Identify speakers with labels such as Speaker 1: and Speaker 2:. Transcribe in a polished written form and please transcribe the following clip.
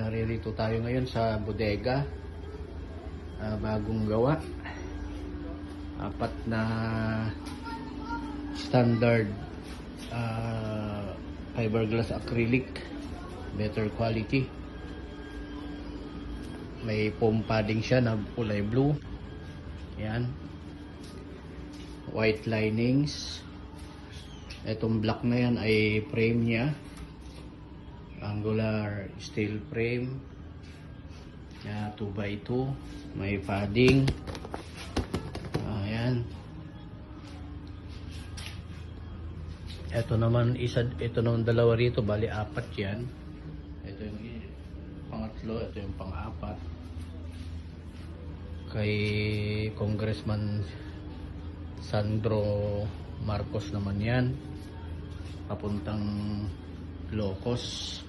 Speaker 1: Naririto tayo ngayon sa bodega. Bagong gawa. 4 na standard fiberglass acrylic, better quality. May foam padding siya na kulay blue. Yan. White linings. Itong black na yan ay frame niya. Angular steel frame. 2x2. May padding. Ayan. Ito naman dalawa rito, bali 4 yan. Ito yung pangatlo, ito yung pang-4. Kay Congressman Sandro Marcos naman yan. Papuntang Ilocos.